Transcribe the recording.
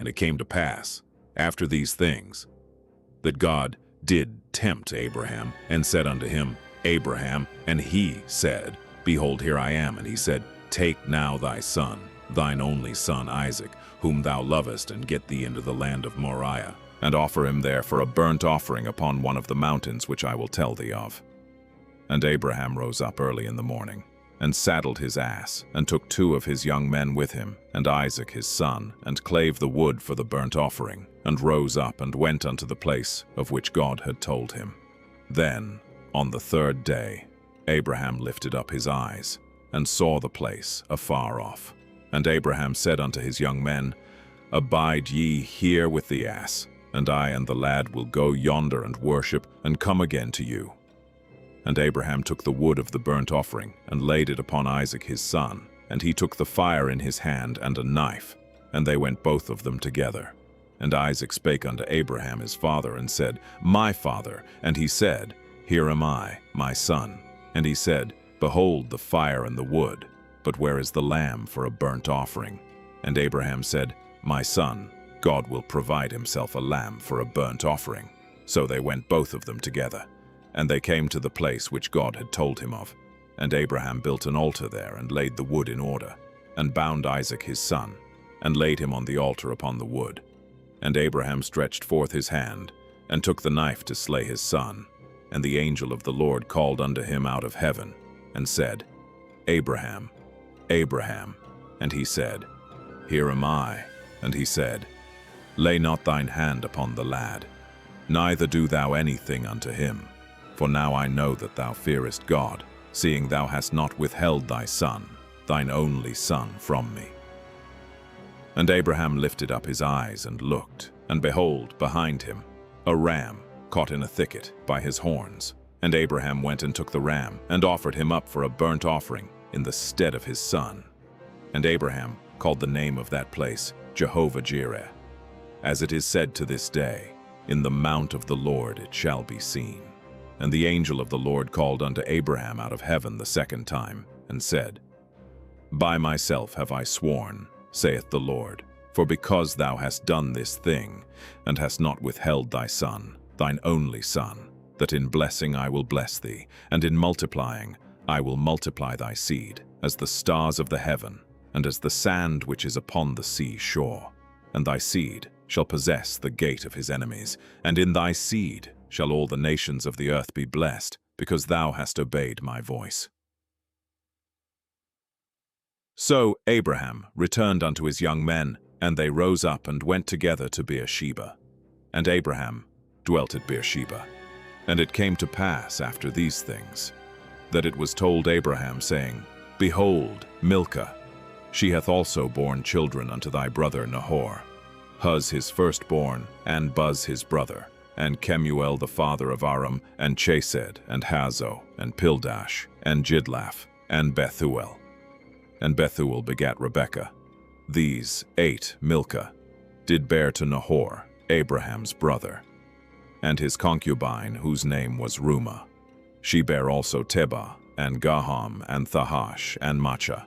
And it came to pass, after these things, that God did tempt Abraham, and said unto him, Abraham, and he said, Behold, here I am. And he said, Take now thy son, thine only son Isaac, whom thou lovest, and get thee into the land of Moriah, and offer him there for a burnt offering upon one of the mountains which I will tell thee of. And Abraham rose up early in the morning, and saddled his ass, and took 2 of his young men with him, and Isaac his son, and clave the wood for the burnt offering, and rose up and went unto the place of which God had told him. Then, on the 3rd day, Abraham lifted up his eyes, and saw the place afar off. And Abraham said unto his young men, Abide ye here with the ass, and I and the lad will go yonder and worship, and come again to you. And Abraham took the wood of the burnt offering, and laid it upon Isaac his son, and he took the fire in his hand and a knife, and they went both of them together. And Isaac spake unto Abraham his father, and said, My father. And he said, Here am I, my son. And he said, Behold the fire and the wood, but where is the lamb for a burnt offering? And Abraham said, My son, God will provide himself a lamb for a burnt offering. So they went both of them together. And they came to the place which God had told him of. And Abraham built an altar there, and laid the wood in order, and bound Isaac his son, and laid him on the altar upon the wood. And Abraham stretched forth his hand, and took the knife to slay his son. And the angel of the Lord called unto him out of heaven, and said, Abraham, Abraham. And he said, Here am I. And he said, Lay not thine hand upon the lad, neither do thou anything unto him. For now I know that thou fearest God, seeing thou hast not withheld thy son, thine only son, from me. And Abraham lifted up his eyes and looked, and behold, behind him, a ram caught in a thicket by his horns. And Abraham went and took the ram, and offered him up for a burnt offering in the stead of his son. And Abraham called the name of that place Jehovah-Jireh. As it is said to this day, In the mount of the Lord it shall be seen. And the angel of the Lord called unto Abraham out of heaven the 2nd time, and said, By myself have I sworn, saith the Lord, for because thou hast done this thing, and hast not withheld thy son, thine only son, that in blessing I will bless thee, and in multiplying I will multiply thy seed, as the stars of the heaven, and as the sand which is upon the seashore. And thy seed shall possess the gate of his enemies, and in thy seed shall all the nations of the earth be blessed, because thou hast obeyed my voice. So Abraham returned unto his young men, and they rose up and went together to Beersheba. And Abraham dwelt at Beersheba. And it came to pass after these things, that it was told Abraham, saying, Behold, Milcah, she hath also borne children unto thy brother Nahor, Huz his firstborn, and Buz his brother, and Kemuel the father of Aram, and Chesed, and Hazo, and Pildash, and Jidlaph, and Bethuel. And Bethuel begat Rebekah. These 8 Milcah did bear to Nahor, Abraham's brother, and his concubine, whose name was Rumah. She bare also Tebah, and Gaham, and Thahash, and Maachah.